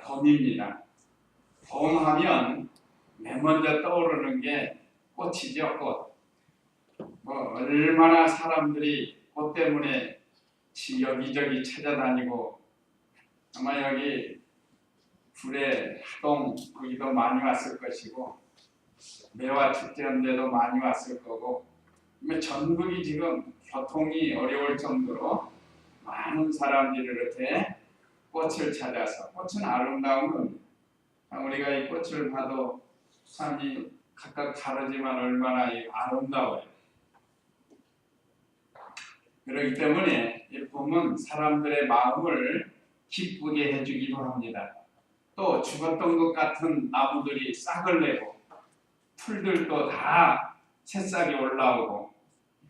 봄입니다. 봄하면 맨 먼저 떠오르는 게 꽃이죠. 꽃. 얼마나 사람들이 꽃 때문에 여기저기 찾아다니고, 아마 여기 구례, 하동 거기도 많이 왔을 것이고, 매화 축제인데도 많이 왔을 거고, 전국이 지금 교통이 어려울 정도로 많은 사람들이 이렇게 꽃을 찾아서, 꽃은 아름다운 겁니다. 우리가 이 꽃을 봐도 참이 각각 다르지만 얼마나 아름다워요. 그렇기 때문에 이 봄은 사람들의 마음을 기쁘게 해주기도 합니다. 또 죽었던 것 같은 나무들이 싹을 내고 풀들도 다 새싹이 올라오고,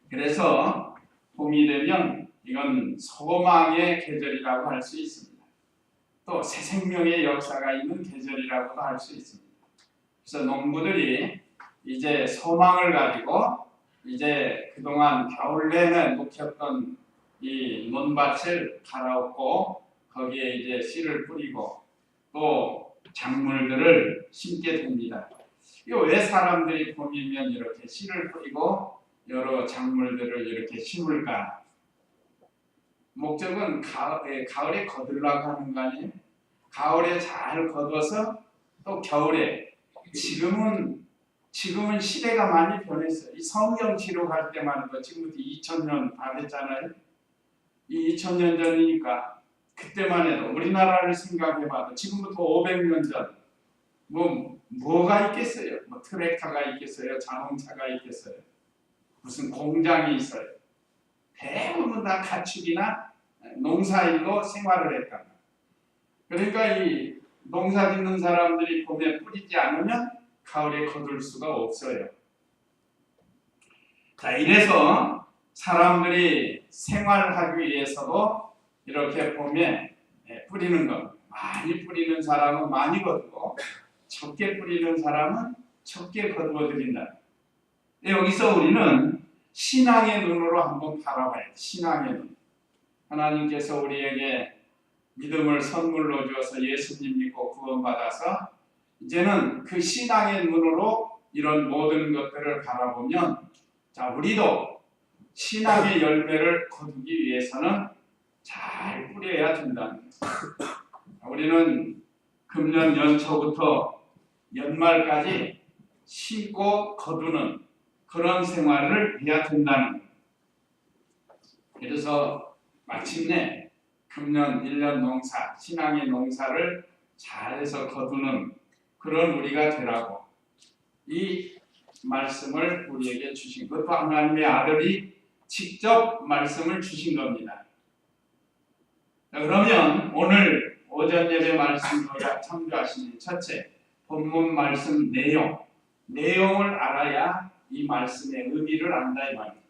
그래서 봄이 되면 이건 소망의 계절이라고 할 수 있습니다. 또 새 생명의 역사가 있는 계절이라고도 할 수 있습니다. 그래서 농부들이 이제 소망을 가지고 이제 그동안 겨울 내내 묵혔던 이 논밭을 갈아엎고 거기에 이제 씨를 뿌리고 또 작물들을 심게 됩니다. 이거 왜 사람들이 봄이면 이렇게 씨를 뿌리고 여러 작물들을 이렇게 심을까? 목적은 가을에 거두려고 하는 거 아니에요? 가을에 잘 거둬서 또 겨울에, 지금은 시대가 많이 변했어요. 이 성경치료 갈 때만 해도 지금부터 2000년 다 됐잖아요. 이 2000년 전이니까 그때만 해도 우리나라를 생각해봐도 지금부터 500년 전 뭐가 있겠어요? 트랙터가 있겠어요? 자동차가 있겠어요? 무슨 공장이 있어요? 대부분 다 가축이나 농사일로 생활을 했다. 그러니까 이 농사 짓는 사람들이 봄에 뿌리지 않으면 가을에 거둘 수가 없어요. 자, 이래서 사람들이 생활하기 위해서도 이렇게 봄에 뿌리는 것, 많이 뿌리는 사람은 많이 거두고 적게 뿌리는 사람은 적게 거두어 드린다. 여기서 우리는 신앙의 눈으로 한번 바라봐야 돼. 신앙의 눈. 하나님께서 우리에게 믿음을 선물로 주어서 예수님 믿고 구원받아서 이제는 그 신앙의 눈으로 이런 모든 것들을 바라보면, 자, 우리도 신앙의 열매를 거두기 위해서는 잘 뿌려야 된다. 우리는 금년 연초부터 연말까지 심고 거두는 그런 생활을 해야 된다는 거예요. 그래서 마침내 금년 1년 농사, 신앙의 농사를 잘해서 거두는 그런 우리가 되라고 이 말씀을 우리에게 주신, 그것도 하나님의 아들이 직접 말씀을 주신 겁니다. 그러면 오늘 오전 예배 말씀 참조하시는 첫째, 본문 말씀 내용을 알아야 이 말씀의 의미를 안다 이 말입니다.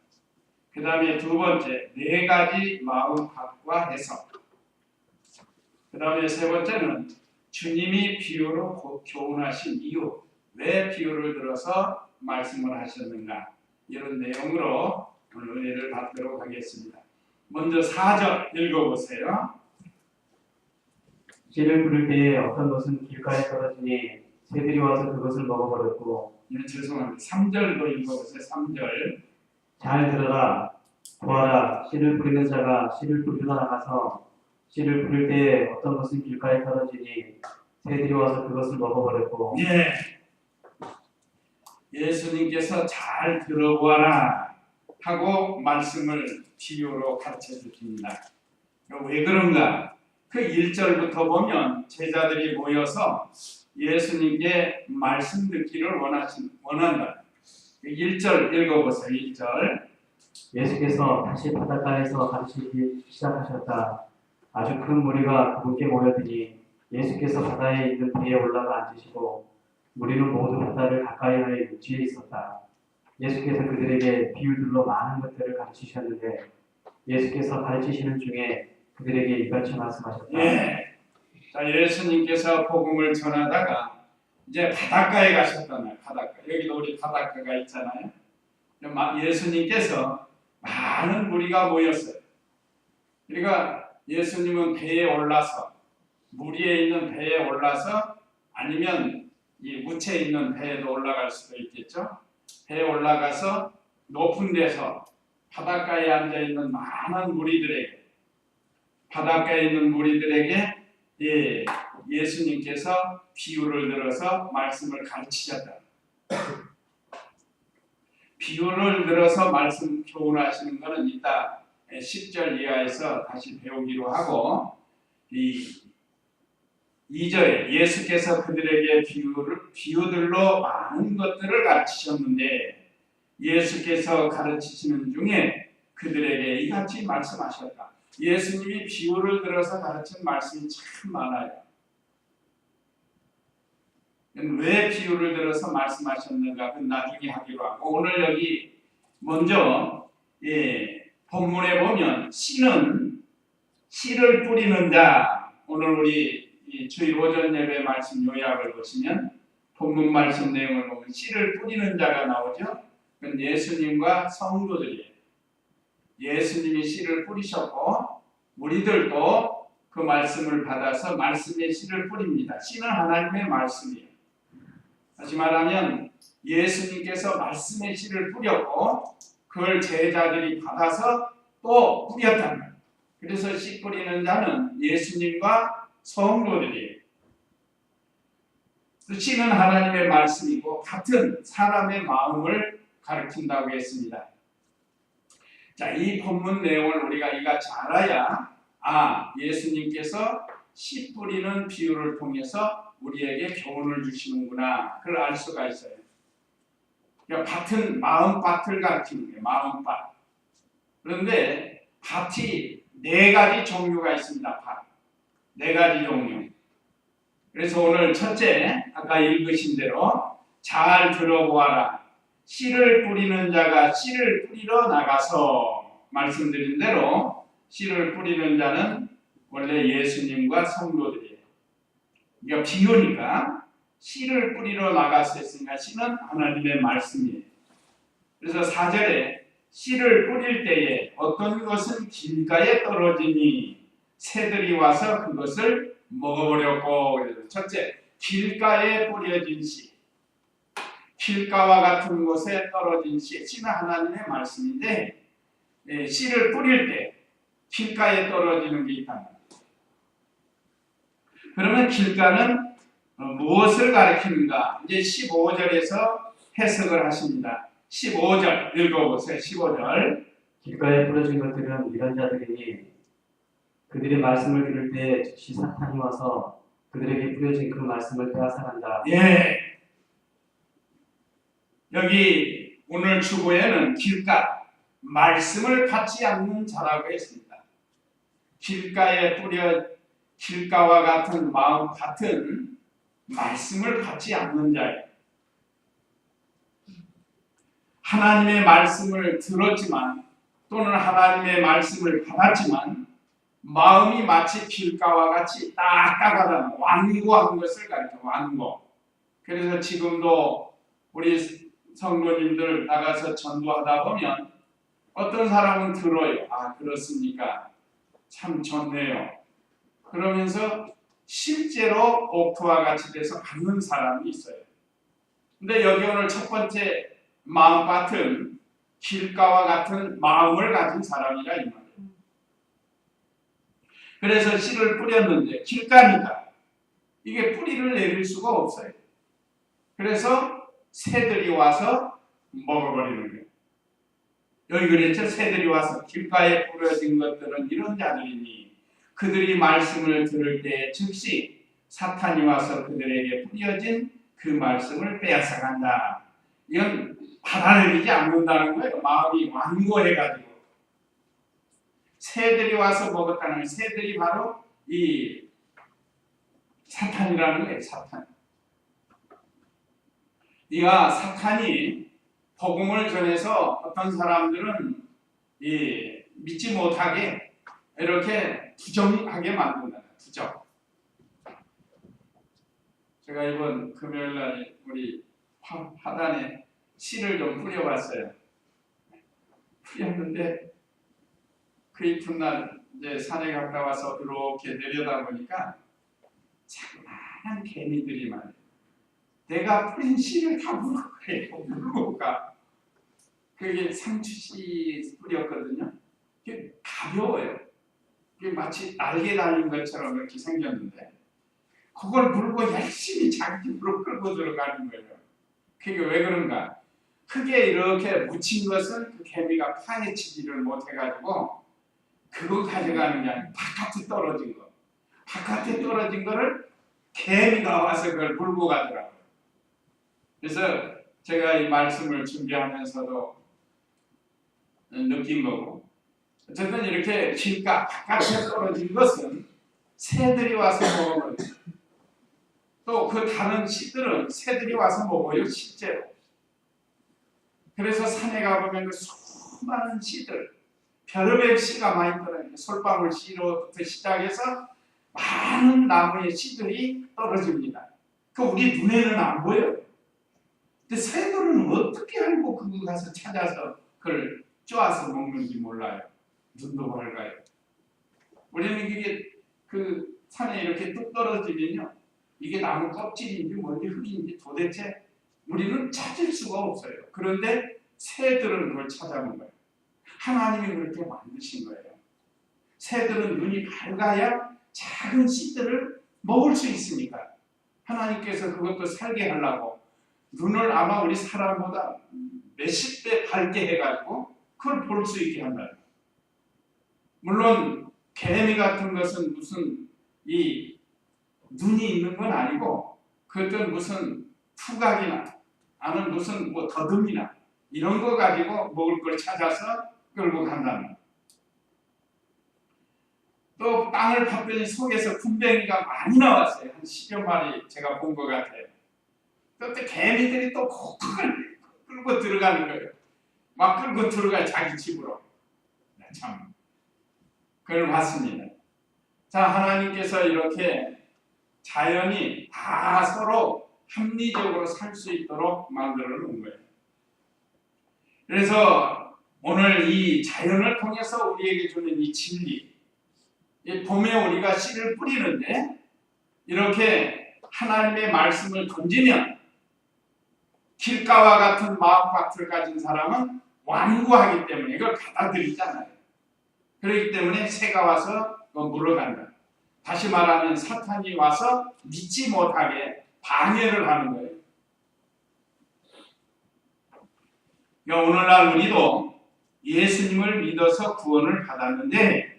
그 다음에 두 번째, 네 가지 마음학과 해석. 그 다음에 세 번째는 주님이 비유로 교훈하신 이유, 왜 비유를 들어서 말씀을 하셨는가, 이런 내용으로 오늘 은혜를 받도록 하겠습니다. 먼저 4절 읽어보세요. 씨를 뿌릴 때에 어떤 것은 길가에 떨어지니 새들이 와서 그것을 먹어버렸고. 죄송합니다. 3절도 읽어보세요. 3절. 잘 들어라. 보아라. 씨를 뿌리는 자가 씨를 뿌리러 나가서 씨를 뿌릴 때에 어떤 것은 길가에 떨어지니 새들이 와서 그것을 먹어버렸고. 예수님께서 잘 들어보아라 하고 말씀을 비유로 가르쳐 주십니다. 왜 그런가? 그 1절부터 보면 제자들이 모여서 예수님께 말씀 듣기를 원한다. 1절 읽어보세요. 1절. 예수께서 다시 바닷가에서 가르치기 시작하셨다. 아주 큰 무리가 그분께 모여드니 예수께서 바다에 있는 배에 올라가 앉으시고 무리는 모두 바다를 가까이 하여 육지에 있었다. 예수께서 그들에게 비유들로 많은 것들을 가르치셨는데 예수께서 가르치시는 중에 그들에게 이같이 말씀하셨다. 자, 예수님께서 복음을 전하다가 이제 바닷가에 가셨잖아요. 바닷가. 여기도 우리 바닷가가 있잖아요. 예수님께서 많은 무리가 모였어요. 그러니까 예수님은 배에 올라서 물 위에 있는 배에 올라서 아니면 이 무채 있는 배에도 올라갈 수도 있겠죠. 배에 올라가서 높은 데서 바닷가에 앉아 있는 많은 무리들에게 바닷가에 있는 무리들에게 예수님께서 비유를 들어서 말씀을 가르치셨다. 비유를 들어서 말씀 교훈하시는 것은 이따 10절 이하에서 다시 배우기로 하고 이 2절에 예수께서 그들에게 비유들로 많은 것들을 가르치셨는데 예수께서 가르치시는 중에 그들에게 이같이 말씀하셨다. 예수님이 비유를 들어서 가르친 말씀이 참 많아요. 왜 비유를 들어서 말씀하셨는가? 그건 나중에 하기로 하고 오늘 여기 먼저 본문에 보면 씨를 뿌리는 자. 오늘 우리 주일 오전 예배 말씀 요약을 보시면 본문 말씀 내용을 보면 씨를 뿌리는 자가 나오죠. 그건 예수님과 성도들이에요. 예수님이 씨를 뿌리셨고 우리들도 그 말씀을 받아서 말씀의 씨를 뿌립니다. 씨는 하나님의 말씀이에요. 다시 말하면 예수님께서 말씀의 씨를 뿌렸고 그걸 제자들이 받아서 또 뿌렸단 말이에요. 그래서 씨 뿌리는 자는 예수님과 성도들이에요. 씨는 하나님의 말씀이고 같은 사람의 마음을 가르친다고 했습니다. 자, 이 본문 내용을 우리가 이같이 알아야 예수님께서 씨 뿌리는 비유를 통해서 우리에게 교훈을 주시는구나. 그걸 알 수가 있어요. 그러니까 밭은 마음밭을 가르치는 거예요. 마음밭. 그런데 밭이 4가지 종류가 있습니다. 밭. 4가지 종류. 그래서 오늘 첫째, 아까 읽으신 대로 잘 들어보아라. 씨를 뿌리는 자가 씨를 뿌리러 나가서 말씀드린 대로 씨를 뿌리는 자는 원래 예수님과 성도들이에요. 그러니까 비유니까 씨를 뿌리러 나가서 했으니까 씨는 하나님의 말씀이에요. 그래서 4절에 씨를 뿌릴 때에 어떤 것은 길가에 떨어지니 새들이 와서 그것을 먹어버렸고, 첫째, 길가에 뿌려진 씨. 길가와 같은 곳에 떨어진 씨. 씨는 하나님의 말씀인데 씨를 뿌릴 때 길가에 떨어지는 게 있단 말이에요. 그러면 길가는 무엇을 가리키는가? 이제 15절에서 해석을 하십니다. 15절 읽어보세요. 15절. 길가에 뿌려진 것들은 이런 자들이니 그들의 말씀을 들을 때 즉시 사탄이 와서 그들에게 뿌려진 그 말씀을 빼앗아간다. 예. 여기 오늘 주보에는 길가, 말씀을 받지 않는 자라고 했습니다. 길가와 같은 마음 같은 말씀을 받지 않는 자예요. 하나님의 말씀을 들었지만 또는 하나님의 말씀을 받았지만 마음이 마치 길가와 같이 딱딱하다는 완고한 것을 가리켜 완고. 그래서 지금도 우리 성도님들 나가서 전도하다 보면 어떤 사람은 들어요. 그렇습니까? 참 좋네요. 그러면서 실제로 옥토와 같이 돼서 받는 사람이 있어요. 근데 여기 오늘 첫 번째 마음밭은 길가와 같은 마음을 가진 사람이라 이 말이에요. 그래서 씨를 뿌렸는데 길가니까 이게 뿌리를 내릴 수가 없어요. 그래서 새들이 와서 먹어버리는 거예요. 여기 그랬죠. 새들이 와서 길가에 뿌려진 것들은 이런 자들이니 그들이 말씀을 들을 때 즉시 사탄이 와서 그들에게 뿌려진 그 말씀을 빼앗아간다. 이건 받아들이지 않는다는 거예요. 마음이 완고해가지고. 새들이 와서 먹었다는 거예요. 새들이 바로 이 사탄이라는 거예요. 사탄. 네가 사탄이 복음을 전해서 어떤 사람들은 믿지 못하게 이렇게 부정하게 만든다. 부정. 제가 이번 금요일날 우리 화단에 씨를 좀 뿌려봤어요. 뿌렸는데 그 이튿날 이제 산에 갔다 와서 이렇게 내려다 보니까 장난한 개미들이 말이에요. 내가 뿌린 씨를 다 물고 가. 그게 상추씨 뿌렸거든요. 그게 가벼워요. 그게 마치 날개 달린 것처럼 이렇게 생겼는데 그걸 물고 열심히 자기 집으로 끌고 들어가는 거예요. 그게 왜 그런가? 크게 이렇게 묻힌 것은 그 개미가 파헤치지를 못해가지고 그거 가져가는 게 아니고 바깥에 떨어진 거. 바깥에 떨어진 거를 개미가 와서 그걸 물고 가더라고요. 그래서 제가 이 말씀을 준비하면서도 느낀 거고, 어쨌든 이렇게 길가 바깥에 떨어진 것은 새들이 와서 먹어요. 또 그 다른 씨들은 새들이 와서 먹어요, 실제로. 그래서 산에 가보면 그 수많은 씨들, 별의별 씨가 많이 떨어져요. 솔방울 씨로부터 시작해서 많은 나무의 씨들이 떨어집니다. 그 우리 눈에는 안 보여요. 근데 새들은 어떻게 알고 그거 가서 찾아서 그걸 쪼아서 먹는지 몰라요. 눈도 밝아요. 우리는 그게 그 산에 이렇게 뚝 떨어지면요, 이게 나무 껍질인지 뭔지 흙인지 도대체 우리는 찾을 수가 없어요. 그런데 새들은 그걸 찾아본 거예요. 하나님이 그렇게 만드신 거예요. 새들은 눈이 밝아야 작은 씨들을 먹을 수 있으니까 하나님께서 그것도 살게 하려고 눈을 아마 우리 사람보다 몇십 배 밝게 해가지고 그걸 볼 수 있게 한다. 물론 개미 같은 것은 무슨 이 눈이 있는 건 아니고 그것은 무슨 후각이나 아는 무슨 뭐 더듬이나 이런 거 가지고 먹을 걸 찾아서 끌고 간다는 거예요. 또 땅을 봤더니 속에서 군뱅이가 많이 나왔어요. 한 10여 마리 제가 본 것 같아요. 그때 개미들이 또 그걸 끌고 들어가는 거예요. 막 끌고 들어가요, 자기 집으로. 참 그걸 봤습니다. 자, 하나님께서 이렇게 자연이 다 서로 합리적으로 살 수 있도록 만들어 놓은 거예요. 그래서 오늘 이 자연을 통해서 우리에게 주는 이 진리, 이 봄에 우리가 씨를 뿌리는데 이렇게 하나님의 말씀을 던지면 길가와 같은 마음밭을 가진 사람은 완고하기 때문에 이걸 받아들이잖아요. 그렇기 때문에 새가 와서 물어간다. 다시 말하면 사탄이 와서 믿지 못하게 방해를 하는 거예요. 그러니까 오늘날 우리도 예수님을 믿어서 구원을 받았는데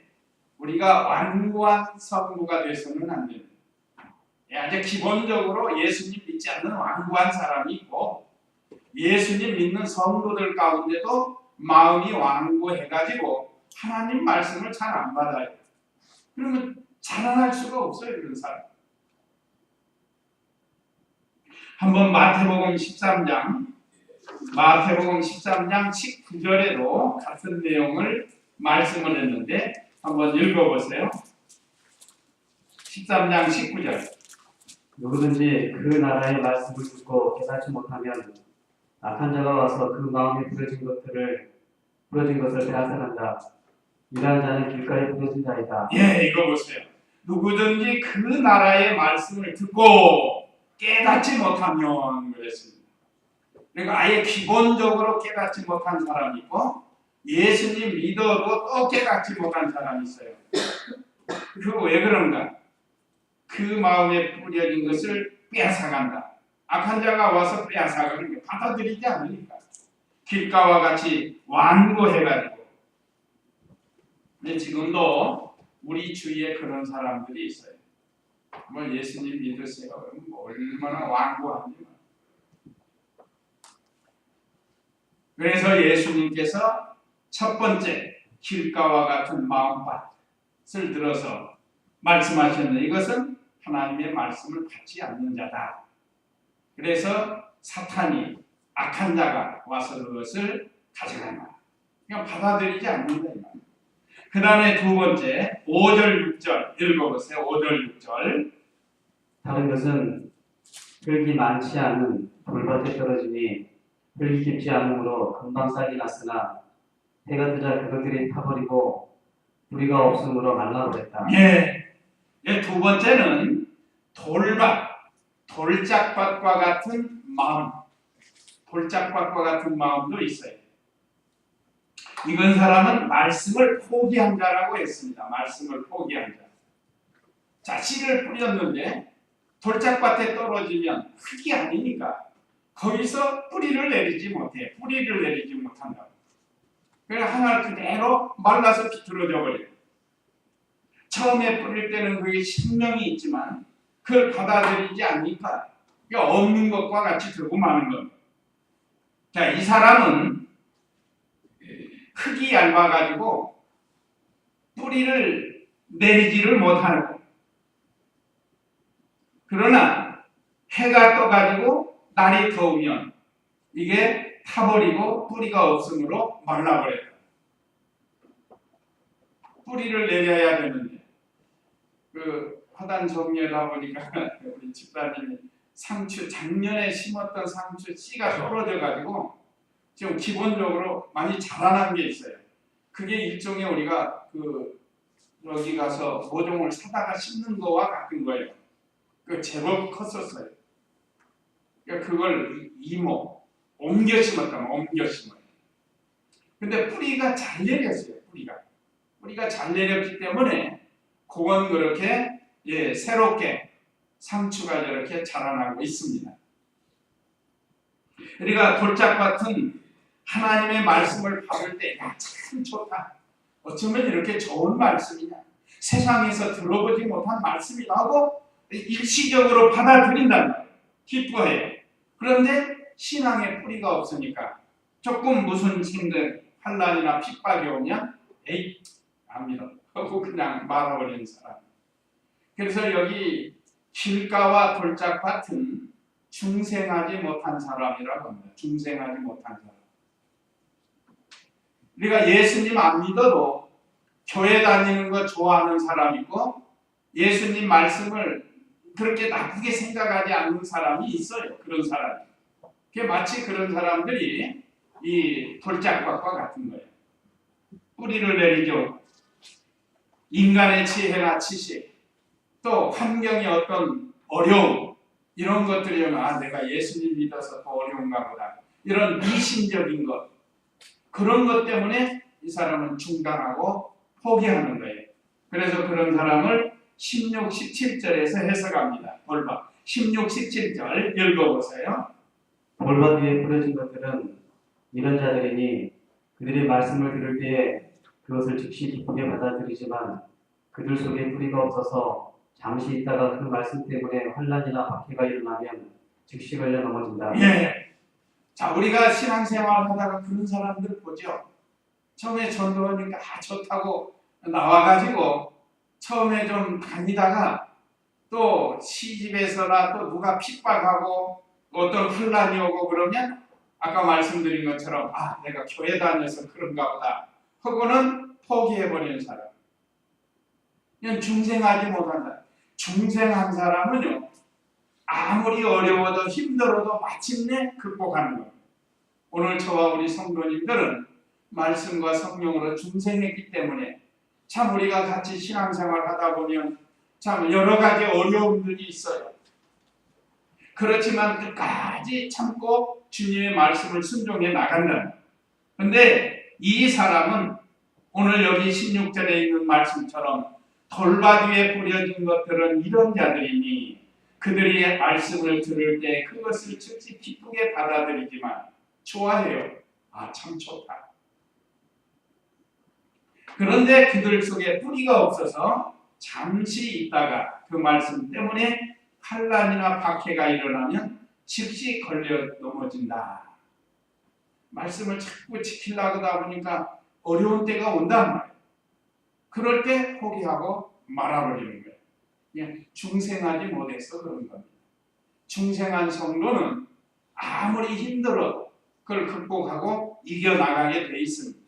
우리가 완고한 성도가 되서는 안 됩니다. 아주 기본적으로 예수님 믿지 않는 완고한 사람이 있고 예수님 믿는 성도들 가운데도 마음이 완고해가지고 하나님 말씀을 잘 안 받아요. 그러면 자라날 수가 없어요, 그런 사람. 한번 마태복음 13장 19절에도 같은 내용을 말씀을 했는데 한번 읽어보세요. 13장 19절. 누구든지 그 나라의 말씀을 듣고 깨닫지 못하면 악한 자가 와서 그 마음에 부러진 것을 빼앗아간다. 이러한 자는 길가에 부러진 자이다. 예, 이거 보세요. 누구든지 그 나라의 말씀을 듣고 깨닫지 못하면 그랬습니다. 그러니까 아예 기본적으로 깨닫지 못한 사람이 있고 예수님 믿어도 또 깨닫지 못한 사람이 있어요. 그거 왜 그런가? 그 마음에 뿌려진 것을 빼앗아간다. 악한 자가 와서 빼앗아가는 게 받아들이지 않으니까 길가와 같이 완고해가지고. 근데 지금도 우리 주위에 그런 사람들이 있어요. 뭐 예수님 믿으세요. 뭐 얼마나 완고합니까? 그래서 예수님께서 첫 번째 길가와 같은 마음밭을 들어서 말씀하셨는데 이것은 하나님의 말씀을 받지 않는 자다. 그래서 사탄이 악한 자가 와서 그것을 가져간다. 그러니까 받아들이지 않는다. 그 다음에 두 번째 5절 6절 읽어보세요. 5절 6절. 다른 것은 흙이 많지 않은 돌밭에 떨어지니 흙이 깊지 않으므로 금방 싹이 났으나 해가 뜨자 그것들이 타버리고 뿌리가 없으므로 말라버렸다. 예, 두 번째는 돌짝밭과 같은 마음, 돌짝밭과 같은 마음도 있어요. 이건 사람은 말씀을 포기한 자라고 했습니다. 말씀을 포기한 자. 자, 씨를 뿌렸는데 돌짝밭에 떨어지면 흙이 아니니까 거기서 뿌리를 내리지 못해. 뿌리를 내리지 못한다고. 그래서 하나 그대로 말라서 비틀어져 버려요. 처음에 뿌릴 때는 그게 신명이 있지만 그걸 받아들이지 않으니까 없는 것과 같이 들고 마는 겁니다. 자, 이 사람은 흙이 얇아가지고 뿌리를 내리지를 못하는 거예요. 그러나 해가 떠가지고 날이 더우면 이게 타버리고 뿌리가 없으므로 말라버려요. 뿌리를 내려야 되는데 그 화단 정리하다 보니까 우리 집사님이 상추 작년에 심었던 상추 씨가 떨어져 가지고 지금 기본적으로 많이 자라난 게 있어요. 그게 일종의 우리가 그 여기 가서 모종을 사다가 심는 거와 같은 거예요. 그 제법 컸었어요. 그러니까 그걸 이모 옮겨 심었다면 옮겨 심어요. 근데 뿌리가 잘 내렸어요. 뿌리가 잘 내렸기 때문에 그건 그렇게 새롭게 상추가 이렇게 자라나고 있습니다. 우리가 돌짝밭은 하나님의 말씀을 받을 때 참 좋다. 어쩌면 이렇게 좋은 말씀이냐. 세상에서 들어보지 못한 말씀이라고 일시적으로 받아들인단 말이에요. 기뻐해요. 그런데 신앙에 뿌리가 없으니까 조금 무슨 힘든 환난이나 핍박이 오냐? 에이, 안 믿어. 하고 그냥 말아버리는 사람. 그래서 여기 길가와 돌짝밭은 중생하지 못한 사람이라고 합니다. 중생하지 못한 사람. 우리가 예수님 안 믿어도 교회 다니는 거 좋아하는 사람 있고 예수님 말씀을 그렇게 나쁘게 생각하지 않는 사람이 있어요. 그런 사람이. 그게 마치 그런 사람들이 이 돌짝밭과 같은 거예요. 뿌리를 내리죠. 인간의 지혜나 지식, 또 환경의 어떤 어려움, 이런 것들이면 내가 예수님 믿어서 더 어려운가 보다. 이런 미신적인 것, 그런 것 때문에 이 사람은 중단하고 포기하는 거예요. 그래서 그런 사람을 16, 17절에서 해석합니다. 돌밭 16, 17절 읽어보세요. 돌밭 위에 뿌려진 것들은 이런 자들이니 그들이 말씀을 들을 때에 그것을 즉시 기쁘게 받아들이지만 그들 속에 뿌리가 없어서 잠시 있다가 그 말씀 때문에 환난이나 박해가 일어나면 즉시 걸려 넘어진다. 예. 자, 우리가 신앙생활 하다가 그런 사람들 보죠. 처음에 전도하니까 좋다고 나와가지고 처음에 좀 다니다가 또 시집에서나 또 누가 핍박하고 어떤 혼란이 오고 그러면 아까 말씀드린 것처럼 내가 교회 다녀서 그런가 보다 하고는 포기해버리는 사람. 이건 중생하지 못한 사람. 중생한 사람은요, 아무리 어려워도 힘들어도 마침내 극복하는 거예요. 오늘 저와 우리 성도님들은 말씀과 성령으로 중생했기 때문에 참 우리가 같이 신앙생활 하다 보면 참 여러 가지 어려움들이 있어요. 그렇지만 끝까지 참고 주님의 말씀을 순종해 나간다. 그런데 이 사람은 오늘 여기 16절에 있는 말씀처럼 돌밭 위에 뿌려진 것들은 이런 자들이니 그들이 말씀을 들을 때 그것을 즉시 기쁘게 받아들이지만 좋아해요. 참 좋다. 그런데 그들 속에 뿌리가 없어서 잠시 있다가 그 말씀 때문에 환난이나 박해가 일어나면 즉시 걸려 넘어진다. 말씀을 자꾸 지키려고 하다 보니까 어려운 때가 온단 말이에요. 그럴 때 포기하고 말아버리는 거예요. 그냥 중생하지 못해서 그런 겁니다. 중생한 성도는 아무리 힘들어도 그걸 극복하고 이겨나가게 돼 있습니다.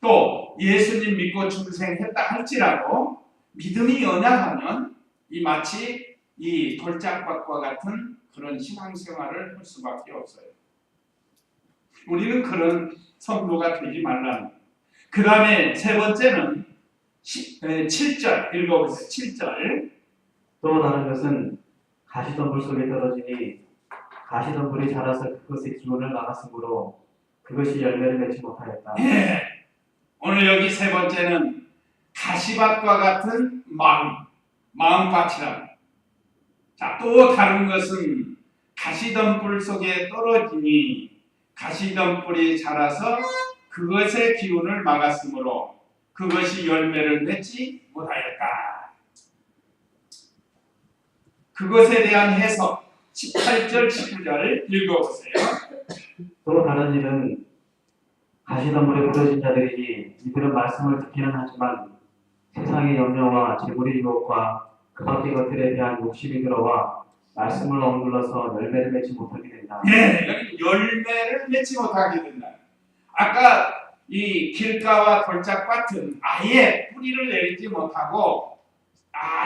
또 예수님 믿고 중생했다 할지라도 믿음이 연약하면 마치 이 돌짝밭과 같은 그런 신앙생활을 할 수밖에 없어요. 우리는 그런 성도가 되지 말라는 거예요. 그 다음에 세 번째는 7절 읽어보세요. 7절. 또 다른 것은 가시덤불 속에 떨어지니 가시덤불이 자라서 그것의 기운을 막았으므로 그것이 열매를 맺지 못하였다. 예. 오늘 여기 세 번째는 가시밭과 같은 마음밭이라. 자, 또 다른 것은 가시덤불 속에 떨어지니 가시덤불이 자라서 그것의 기운을 막았으므로 그것이 열매를 맺지 못하였다. 그것에 대한 해석 18절 19절을 읽어보세요. 또 다른 일은 가시덤불에 부러진 자들이니 이들은 말씀을 듣기는 하지만 세상의 염려와 재물의 유혹과 그 밖의 것들에 대한 욕심이 들어와 말씀을 억눌러서 열매를 맺지 못하게 된다. 예, 여기 열매를 맺지 못하게 된다. 아까 이 길가와 돌짝밭은 아예 뿌리를 내리지 못하고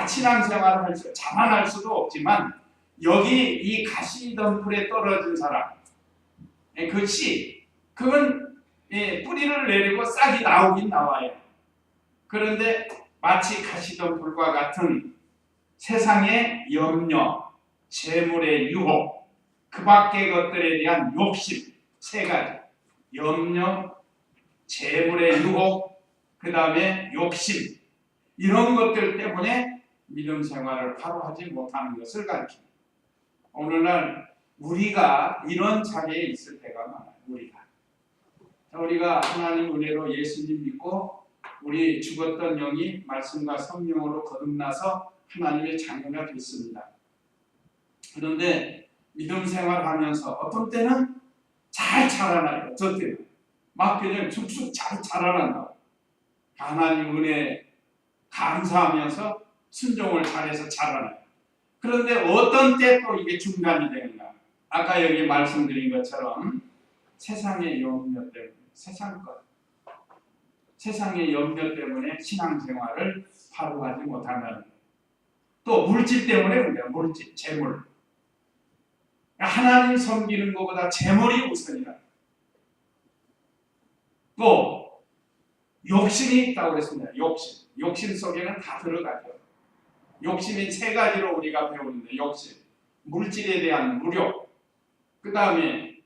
신앙생활을 자만할 수도 없지만 여기 이 가시덤불에 떨어진 사람, 그건 뿌리를 내리고 싹이 나오긴 나와요. 그런데 마치 가시덤불과 같은 세상의 염려, 재물의 유혹, 그 밖의 것들에 대한 욕심, 세 가지. 염려, 재물의 유혹, 그 다음에 욕심, 이런 것들 때문에 믿음 생활을 바로 하지 못하는 것을 가르칩니다. 오늘날 우리가 이런 자리에 있을 때가 많아요. 우리가 하나님 은혜로 예수님 믿고 우리 죽었던 영이 말씀과 성령으로 거듭나서 하나님의 자녀가 됐습니다. 그런데 믿음 생활하면서 어떤 때는 잘 자라나요. 어떤 때는 막 그냥 쭉쭉 잘 자라난다고. 하나님 은혜 감사하면서 순종을 잘해서 자라나요. 그런데 어떤 때 또 이게 중단이 되는가? 아까 여기 말씀드린 것처럼 세상의 염려 때문에, 세상의 염려 때문에 신앙생활을 바로 하지 못한다는 거예요. 또 물질 때문에 그래요. 물질, 재물. 하나님 섬기는 것보다 재물이 우선이다. 또 욕심이 있다고 그랬습니다. 욕심 속에는 다 들어가죠. 욕심이 세 가지로 우리가 배우는데 욕심, 물질에 대한 무력, 그 다음에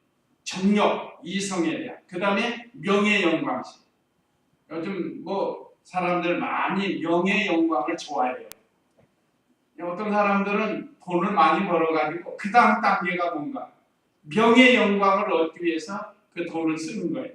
정력, 이성에 대한, 그 다음에 명예 영광심. 요즘 사람들 많이 명예 영광을 좋아해요. 어떤 사람들은 돈을 많이 벌어가지고 그 다음 단계가 뭔가 명예 영광을 얻기 위해서 그 돈을 쓰는 거예요.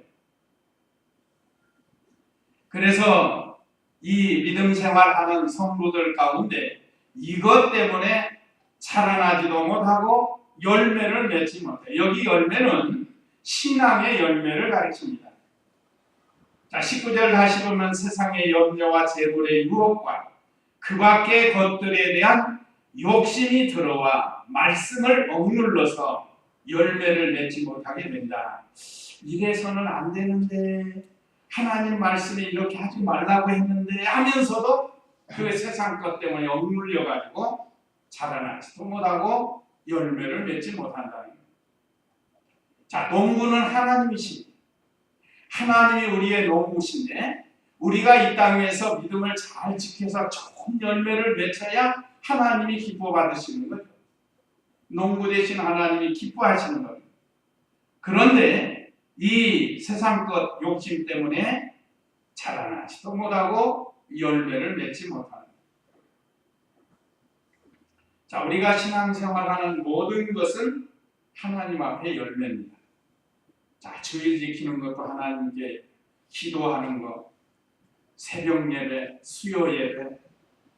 그래서 이 믿음 생활하는 성도들 가운데 이것 때문에 자라나지도 못하고 열매를 맺지 못해요. 여기 열매는 신앙의 열매를 가르칩니다. 자, 19절 다시 보면 세상의 염려와 재물의 유혹과 그 밖의 것들에 대한 욕심이 들어와 말씀을 억눌러서 열매를 맺지 못하게 된다. 이래서는 안 되는데 하나님 말씀이 이렇게 하지 말라고 했는데 하면서도 그 세상 것 때문에 억눌려가지고 자라나지도 못하고 열매를 맺지 못한다는 거예요. 자, 농부는 하나님이십니다. 하나님이 우리의 농부신데 우리가 이 땅에서 믿음을 잘 지켜서 좋은 열매를 맺어야 하나님이 기뻐 받으시는 거죠. 농부 대신 하나님이 기뻐하시는 겁니다. 그런데 이 세상 것 욕심 때문에 자라나지도 못하고 열매를 맺지 못하는 거예요. 자, 우리가 신앙생활하는 모든 것은 하나님 앞에 열매입니다. 자, 주일 지키는 것도 하나님께 기도하는 것, 새벽 예배, 수요 예배,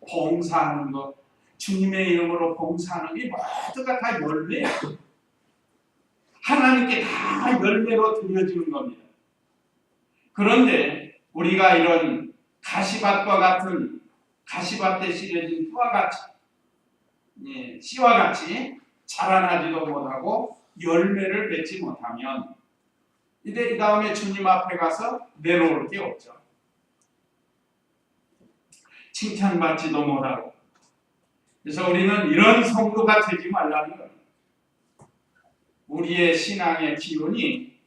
봉사하는 것, 주님의 이름으로 봉사하는 게 모두가 다 열매예요. 하나님께 다 열매로 드려지는 겁니다. 그런데 우리가 이런 가시밭과 같은 가시밭에 심겨진 씨와 같이 자라나지도 못하고 열매를 맺지 못하면 이제 이 다음에 주님 앞에 가서 내놓을 게 없죠. 칭찬받지도 못하고. 그래서 우리는 이런 성도가 되지 말라는 거예요. 우리의 신앙의 기운이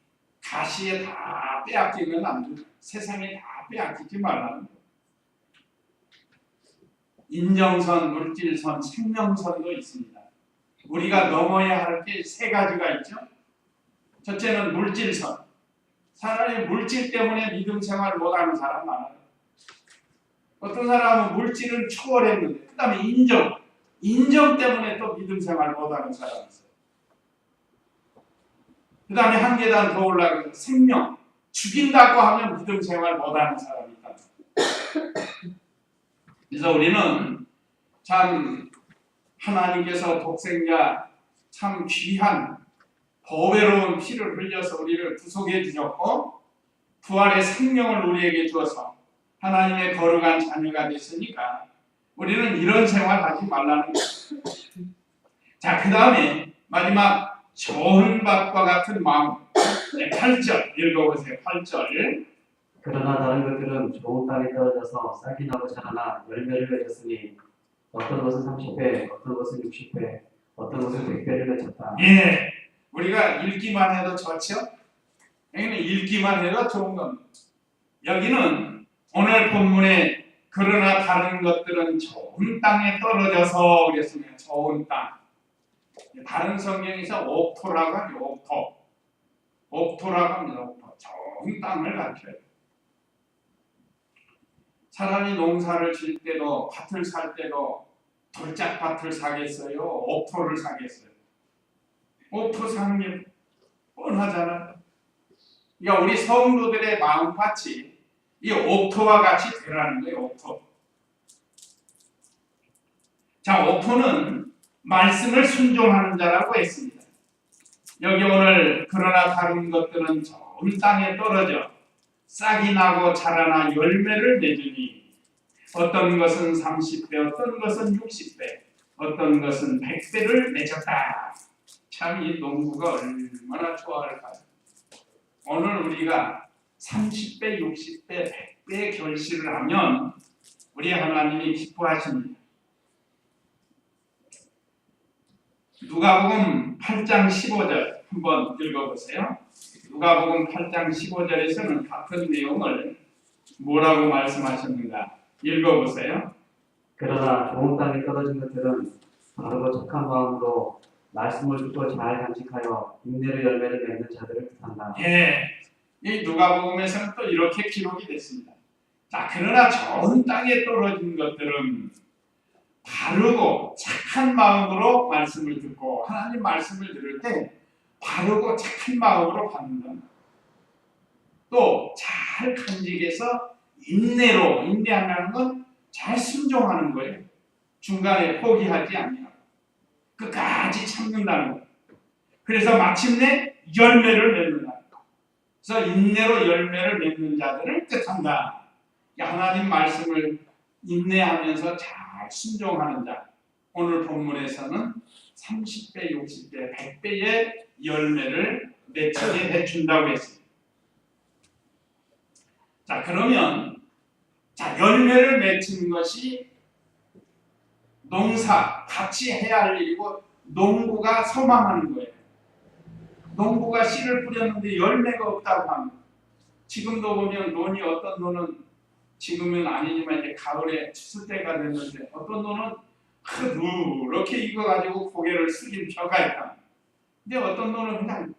가시에 다 빼앗기면 안 돼요. 세상에 다 빼앗기지 말라는 거예요. 인정선, 물질선, 생명선도 있습니다. 우리가 넘어야 할 게 세 가지가 있죠. 첫째는 물질선. 사람이 물질 때문에 믿음 생활을 못하는 사람 많아요. 어떤 사람은 물질을 초월했는데 그 다음에 인정 때문에 또 믿음 생활을 못하는 사람이 있어요. 그 다음에 한 계단 더 올라가서 생명, 죽인다고 하면 믿음 생활 못하는 사람이 있다. 그래서 우리는 참 하나님께서 독생자 참 귀한 보배로운 피를 흘려서 우리를 구속해 주셨고 부활의 생명을 우리에게 주어서 하나님의 거룩한 자녀가 됐으니까 우리는 이런 생활하지 말라는 거예요. 자, 그 다음에 마지막 좋은 밥과 같은 마음. 8절 읽어보세요. 8절. 그러나 다른 것들은 좋은 땅에 떨어져서 싹이 나고 자라나 열매를 맺었으니 어떤 것은 30배, 어떤 것은 60배, 어떤 것은 100배를 맺었다. 예, 우리가 읽기만 해도 좋죠? 여기는 읽기만 해도 좋은 겁니다. 여기는 오늘 본문에 그러나 다른 것들은 좋은 땅에 떨어져서 그랬습니다. 좋은 땅. 다른 성경에서 옥토라고 하죠. 옥토라고 합니다. 옥토. 좋은 땅을 가르쳐요. 사람이 농사를 질 때도 밭을 살 때도 돌짝밭을 사겠어요? 옥토를 사겠어요? 옥토 사는 게 뻔하잖아요. 그러니까 우리 성도들의 마음밭이 이 옥토와 같이 되라는 거예요. 옥토. 자, 옥토는 말씀을 순종하는 자라고 했습니다. 여기 오늘 그러나 다른 것들은 좋은 땅에 떨어져 싹이 나고 자라나 열매를 맺으니 어떤 것은 30배, 어떤 것은 60배, 어떤 것은 100배를 맺었다. 참 이 농부가 얼마나 좋아할까요? 오늘 우리가 30배, 60배, 100배 결실을 하면 우리 하나님이 기뻐하십니다. 누가복음 8장 15절 한번 읽어보세요. 누가복음 8장 15절에서는 같은 내용을 뭐라고 말씀하십니다. 읽어보세요. 그러나 좋은 땅에 떨어진 것들은 바르고 착한 마음으로 말씀을 듣고 잘 간직하여 인내로 열매를 맺는 자들을 뜻한다. 예, 이 누가복음에서는 또 이렇게 기록이 됐습니다. 자, 그러나 좋은 땅에 떨어진 것들은 바르고 착한 마음으로 말씀을 듣고 하나님 말씀을 들을 때 바르고 착한 마음으로 받는다. 또 잘 간직해서 인내한다는 건 잘 순종하는 거예요. 중간에 포기하지 않냐고. 끝까지 참는다는 거예요. 그래서 마침내 열매를 맺는다. 그래서 인내로 열매를 맺는 자들을 뜻한다. 하나님 말씀을 인내하면서 잘 순종하는 자. 오늘 본문에서는 30배, 60배, 100배의 열매를 맺게 해준다고 했습니다. 자, 그러면 열매를 맺는 것이 농사, 같이 해야 할 일이고 농부가 소망하는 거예요. 농부가 씨를 뿌렸는데 열매가 없다고 합니다. 지금도 보면 논이 어떤 논은 지금은 아니지만 이제 가을에 추수 때가 됐는데 어떤 논은 누렇게 익어가지고 고개를 숙인 벼가 있다. 근데 어떤 논은 그냥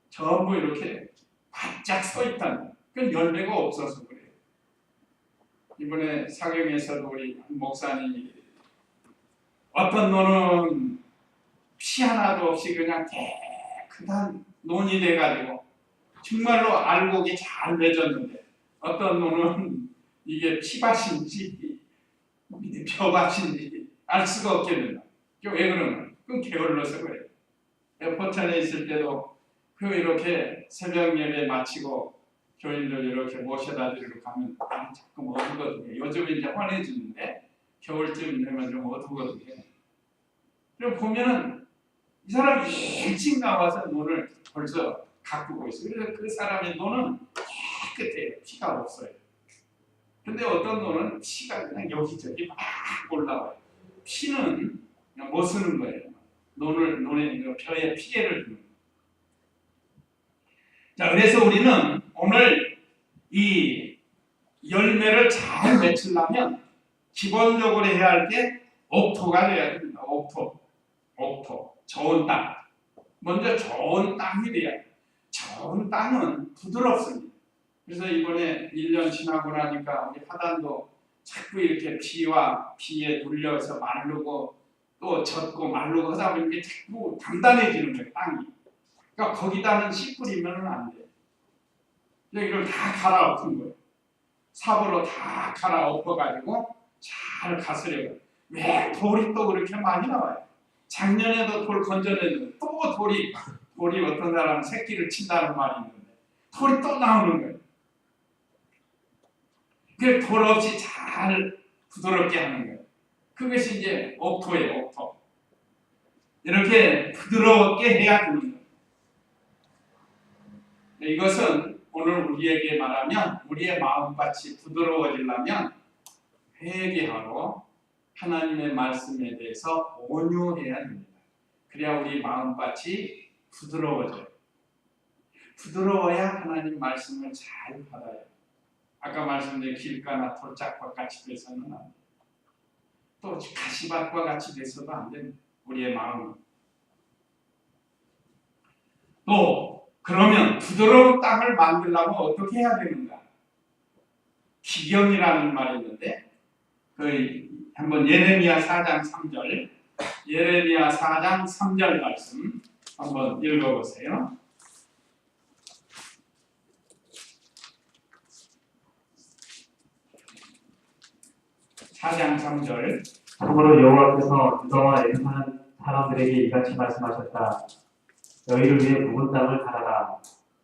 전부 이렇게 바짝 서 있다. 그건 열매가 없어서 그래요. 이번에 사경에서도 우리 목사님이 어떤 논은 피 하나도 없이 그냥 깨끗한 논이 돼가지고 정말로 알곡이 잘 맺었는데 어떤 논은 이게 피밭인지 벼밭인지 알 수가 없게 된다. 왜 그러면? 그건 게을러서 그래요. 포천에 있을 때도 그 이렇게 새벽 예배 마치고 교인들 이렇게 모셔다 드리러 가면 자꾸 어두거든요. 요즘은 이제 환해지는데 겨울쯤 되면 좀 어두거든요. 그럼 보면은 이 사람이 일찍 나와서 논을 벌써 가꾸고 있어요. 그래서 그 사람의 논은 깨끗해요. 피가 없어요. 근데 어떤 논은 피가 그냥 여기저기 막 올라와요. 피는 그냥 못 쓰는 거예요. 논에 벼에 피해를 주는 거예요. 자, 그래서 우리는 오늘 이 열매를 잘 맺으려면 기본적으로 해야 할 게 옥토가 돼야 됩니다. 옥토. 옥토, 좋은 땅. 먼저 좋은 땅이 돼야 돼. 좋은 땅은 부드럽습니다. 그래서 이번에 1년 지나고 나니까 우리 하단도 자꾸 이렇게 비에 눌려서 마르고 또 젖고 마르고 하다 보니까 자꾸 단단해지는 거예요, 땅이. 그러니까 거기다는 씨 뿌리면 안 돼. 이걸 다 갈아엎은 거예요. 삽으로 다 갈아엎어가지고 잘 가스려요. 왜 돌이 또 그렇게 많이 나와요? 작년에도 돌 건져내는 또 돌이 어떤 사람은 새끼를 친다는 말이 있는데 돌이 또 나오는 거예요. 그 돌 없이 잘 부드럽게 하는 거예요. 그것이 이제 옥토예요, 옥토. 이렇게 부드럽게 해야 되는 거예요. 이것은 오늘 우리에게 말하면 우리의 마음밭이 부드러워지려면 회개하고 하나님의 말씀에 대해서 온유해야 됩니다. 그래야 우리 마음밭이 부드러워져요. 부드러워야 하나님 말씀을 잘 받아요. 아까 말씀드린 길가나 돌짝밭 같이 돼서는 안 돼요. 또 가시밭과 같이 돼서도 안 됩니다. 우리의 마음은. 또 그러면 부드러운 땅을 만들려면 어떻게 해야 되는가? 기경이라는 말이 있는데 한번 예레미야 4장 3절 예레미야 4장 3절 말씀 한번 읽어보세요. 4장 3절 참으로 여호와께서 유다와 예루살렘 사람들에게 이같이 말씀하셨다. 너희를 위해 묵은 땅을 갈아라.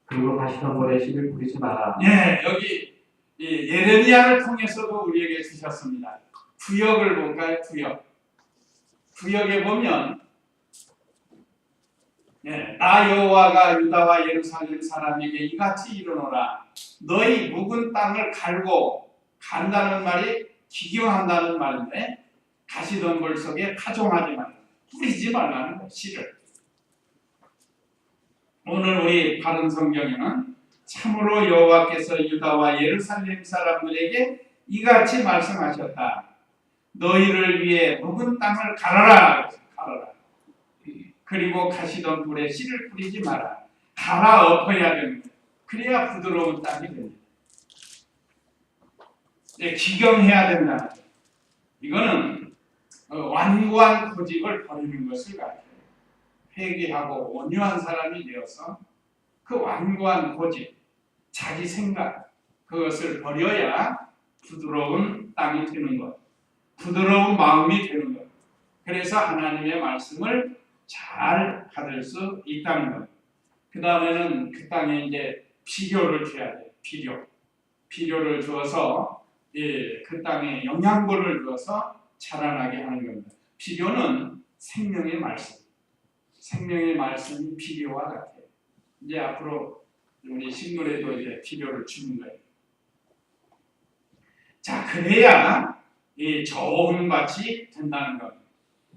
그리고 가시덤불에 씨를 뿌리지 마라. 예, 여기 예레미야를 통해서도 우리에게 주셨습니다. 구역을 볼까요? 구역에 보면 나 여호와가 유다와 예루살렘 사람에게 이같이 이르노라. 너희 묵은 땅을 갈고 간다는 말이 기경한다는 말인데 가시덤불 속에 파종하지 말라. 뿌리지 말라는 거예요. 씨를. 오늘 우리 바른 성경에는 참으로 여호와께서 유다와 예루살렘 사람들에게 이같이 말씀하셨다. 너희를 위해 묵은 땅을 갈아라. 그리고 가시덤불에 씨를 뿌리지 마라. 갈아엎어야 됩니다. 그래야 부드러운 땅이 됩니다. 기경해야 된다. 이거는 완고한 고집을 버리는 것을 가르쳐요. 회개하고 온유한 사람이 되어서 그 완고한 고집, 자기 생각 그것을 버려야 부드러운 땅이 되는 것, 부드러운 마음이 되는 것. 그래서 하나님의 말씀을 잘 받을 수 있다는 것. 그 다음에는 그 땅에 이제 비료를 줘야 돼요. 비료를 주어서 그 땅에 영양분을 주어서 자라나게 하는 겁니다. 비료는 생명의 말씀. 생명의 말씀이 비료와 같아요. 이제 앞으로 우리 식물에도 이제 비료를 주는 거예요. 자, 그래야 이 좋은 밭이 된다는 것.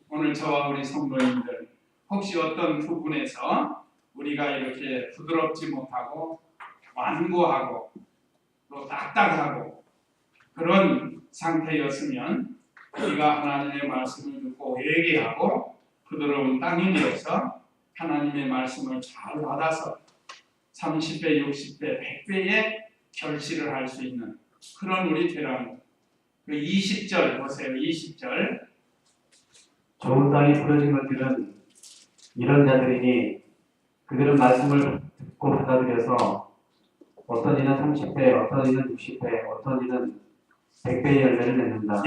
오늘 저와 우리 성도님들 혹시 어떤 부분에서 우리가 이렇게 부드럽지 못하고 완고하고 또 딱딱하고 그런 상태였으면 우리가 하나님의 말씀을 듣고 회개하고 부드러운 땅이 되어서 하나님의 말씀을 잘 받아서 30배, 60배, 100배의 결실을 할 수 있는 그런 우리 되라는 그 20절 보세요. 20절 좋은 땅이 부러진 것들은 이런 자들이니 그들은 말씀을 듣고 받아들여서 어떤 이는 30배, 어떤 이는 60배, 어떤 이는 100배의 열매를 맺는다.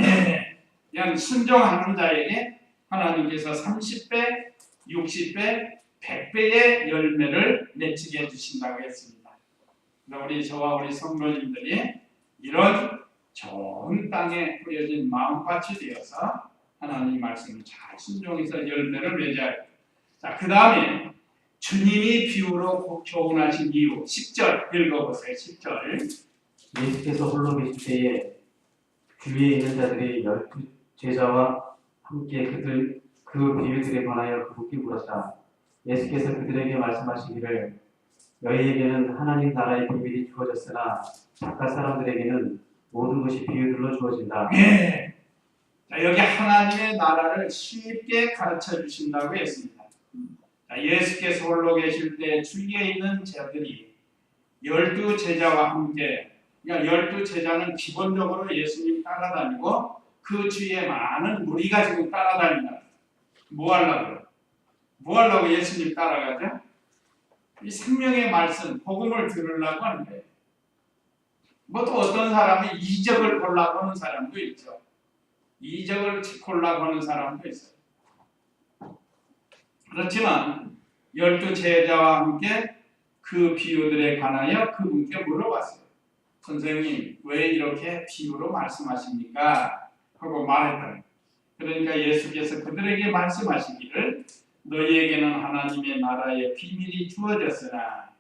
그냥 순종하는 자에게 하나님께서 30배, 60배, 100배의 열매를 맺히게 해주신다고 했습니다. 우리 저와 우리 성도님들이 이런 좋은 땅에 뿌려진 마음밭이 되어서 하나님 말씀을 잘 순종해서 열매를 맺어야 해요. 자, 그 다음에 주님이 비유로 교훈하신 이유 10절 읽어보세요. 10절 예수께서 홀로 계실 때에 주위에 있는 자들이 12 제자와 함께 그 비유들에 관하여 그분께 물었다. 예수께서 그들에게 말씀하시기를 너희에게는 하나님 나라의 비밀이 주어졌으나 바깥 사람들에게는 모든 것이 비유들로 주어진다. 자, 여기 하나님의 나라를 쉽게 가르쳐 주신다고 했습니다. 자, 예수께서 홀로 계실 때 주위에 있는 자들이 12제자와 함께, 그러니까 12제자는 기본적으로 예수님 따라다니고 그 주위에 많은 무리가 지금 따라다닌다. 뭐 하려고 예수님 따라가죠? 이 생명의 말씀, 복음을 들으려고 하는데, 뭐 또 어떤 사람이 이적을 보려고 하는 사람도 있죠. 이적을 보려고 하는 사람도 있어요. 그렇지만 12제자와 함께 그 비유들에 관하여 그분께 물어봤어요. 선생님, 왜 이렇게 비유로 말씀하십니까? 하고 말했다. 그러니까 예수께서 그들에게 말씀하시기를 너희에게는 하나님의 나라의 비밀이 주어졌으나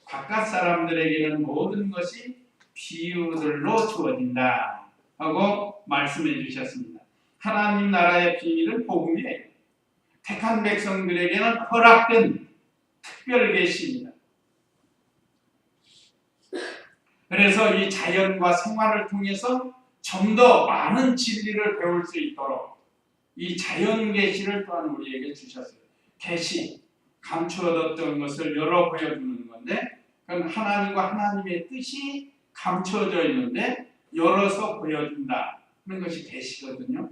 바깥 사람들에게는 모든 것이 비유들로 주어진다 하고 말씀해 주셨습니다. 하나님 나라의 비밀은 복음이에요. 택한 백성들에게는 허락된 특별 계시입니다. 그래서 이 자연과 생활을 통해서 좀 더 많은 진리를 배울 수 있도록 이 자연 계시를 또한 우리에게 주셨어요. 계시, 감추어뒀던 것을 열어 보여주는 건데, 그건 하나님과 하나님의 뜻이 감추어져 있는데 열어서 보여준다 하는 것이 계시거든요.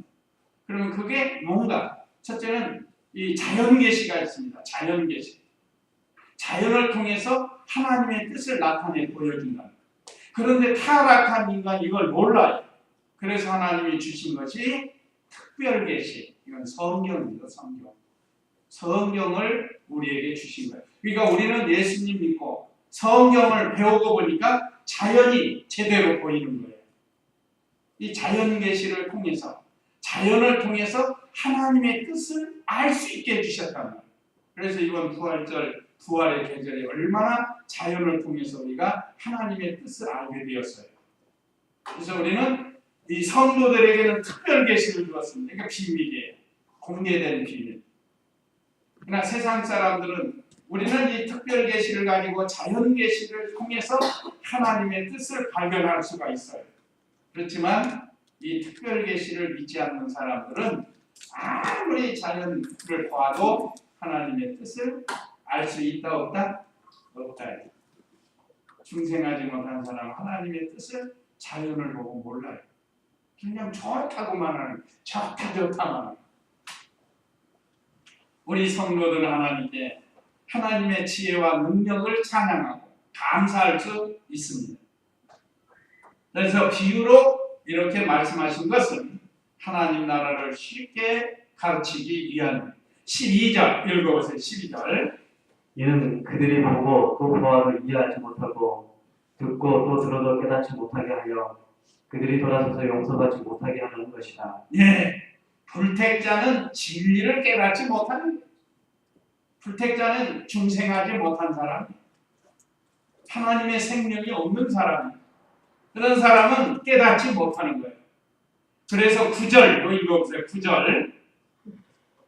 그러면 그게 뭔가? 첫째는 이 자연 계시가 있습니다. 자연 계시. 자연을 통해서 하나님의 뜻을 나타내 보여준다. 그런데 타락한 인간 이걸 몰라요. 그래서 하나님이 주신 것이 특별 계시. 이건 성경입니다. 성경을 우리에게 주신 거예요. 그러니까 우리는 예수님 믿고 성경을 배우고 보니까 자연이 제대로 보이는 거예요. 이 자연 계시를 통해서, 자연을 통해서 하나님의 뜻을 알 수 있게 해주셨다는 거예요. 그래서 이번 부활의 계절에 얼마나 자연을 통해서 우리가 하나님의 뜻을 알게 되었어요. 그래서 우리는 이 성도들에게는 특별 계시를 주었습니다. 그러니까 비밀이에요. 공개된 비밀. 그러나 세상 사람들은 우리는 이 특별 계시를 가지고 자연 계시를 통해서 하나님의 뜻을 발견할 수가 있어요. 그렇지만 이 특별 계시를 믿지 않는 사람들은 아무리 자연을 봐도 하나님의 뜻을 알 수 있다 없다? 없다. 중생하지 못한 사람은 하나님의 뜻을 자연을 보고 몰라요. 그냥 좋다고만 하는, 좋다만 하는. 우리 성도들은 하나님께 하나님의 지혜와 능력을 찬양하고 감사할 수 있습니다. 그래서 비유로 이렇게 말씀하신 것은 하나님 나라를 쉽게 가르치기 위한 12절 읽어보세요. 12절. 이는 그들이 보고 또 보아도 이해하지 못하고 듣고 또 들어도 깨닫지 못하게 하여 그들이 돌아서서 용서받지 못하게 하는 것이다. 예, 불택자는 진리를 깨닫지 못하는, 불택자는 중생하지 못한 사람, 하나님의 생명이 없는 사람, 그런 사람은 깨닫지 못하는 거예요. 그래서 9절로 읽어보세요. 9절.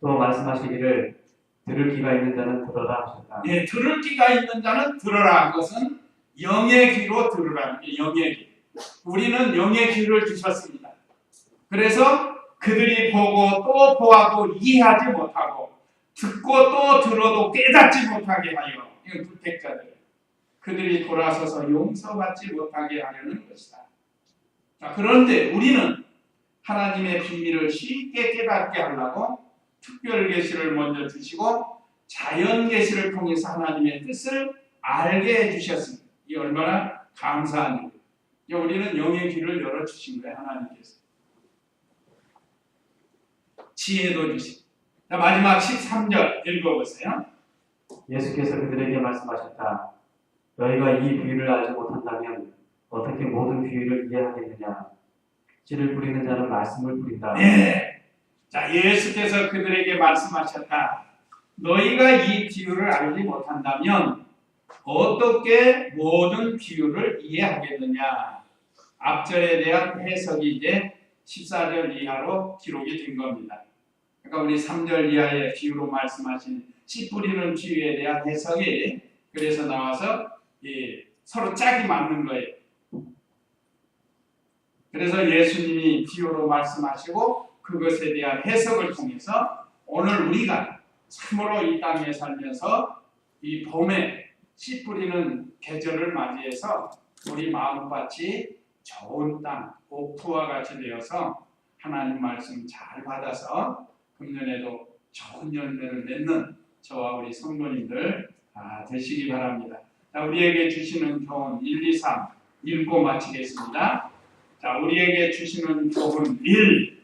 또 말씀하시기를 들을 귀가 있는 자는 들어라 하셨다. 예, 들을 귀가 있는 자는 들어라 한 것은 영의 귀로 들으라는 게 영의 귀. 우리는 영의 귀를 주셨습니다. 그래서 그들이 보고 또 보아도 이해하지 못하고 듣고 또 들어도 깨닫지 못하게 하여, 이건 불택자들, 그들이 돌아서서 용서받지 못하게 하려는 것이다. 자, 그런데 우리는 하나님의 비밀을 쉽게 깨닫게 하려고 특별 계시를 먼저 주시고 자연 계시를 통해서 하나님의 뜻을 알게 해주셨습니다. 이 얼마나 감사한 일이에요. 우리는 영의 귀를 열어주신 거예요. 하나님께서. 지혜도 주시고. 자, 마지막 13절 읽어보세요. 예수께서 그들에게 말씀하셨다. 너희가 이 비유를 알지 못한다면 어떻게 모든 비유를 이해하겠느냐. 씨를 뿌리는 자는 말씀을 뿌린다. 예. 자, 예수께서 그들에게 말씀하셨다. 너희가 이 비유를 알지 못한다면 어떻게 모든 비유를 이해하겠느냐. 앞절에 대한 해석이 이제 14절 이하로 기록이 된 겁니다. 그러니까 우리 3절 이하의 비유로 말씀하신 씨 뿌리는 비유에 대한 해석이 그래서 나와서 서로 짝이 맞는 거예요. 그래서 예수님이 비유로 말씀하시고 그것에 대한 해석을 통해서 오늘 우리가 참으로 이 땅에 살면서 이 봄에 씨 뿌리는 계절을 맞이해서 우리 마음밭이 좋은 땅, 옥토와 같이 되어서 하나님 말씀 잘 받아서 금년에도 좋은 열매를 맺는 저와 우리 성도님들 되시기 바랍니다. 자, 우리에게 주시는 교훈 1, 2, 3 읽고 마치겠습니다. 자, 우리에게 주시는 교훈 1.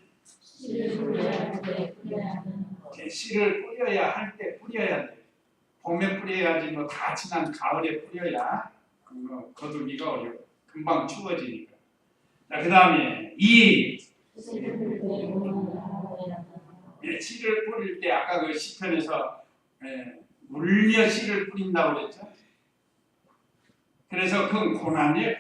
씨를 뿌려야 할 때 뿌려야 돼. 봄에 뿌려야지 뭐 다 지난 가을에 뿌려야 거두기가 어려워. 금방 추워지니까. 자, 그 다음에 2. 씨를 뿌릴 때 아까 그 시편에서 울며 씨를 뿌린다고 그랬죠. 그래서 그건 고난이에요.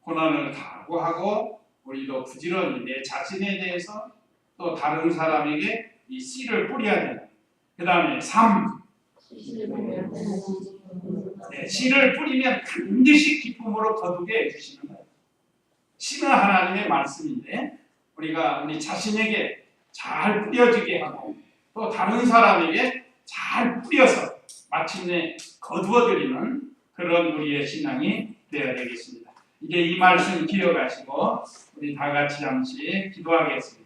고난을 각오하고 우리도 부지런히 내 자신에 대해서 또 다른 사람에게 이 씨를 뿌려야 된다. 그 다음에 3. 씨를 뿌리면 반드시 기쁨으로 거두게 해주시는 거예요. 씨는 하나님의 말씀인데 우리가 우리 자신에게 잘 뿌려지게 하고 또 다른 사람에게 잘 뿌려서 마침내 거두어드리는 그런 우리의 신앙이 되어야 되겠습니다. 이제 이 말씀 기억하시고 우리 다 같이 잠시 기도하겠습니다.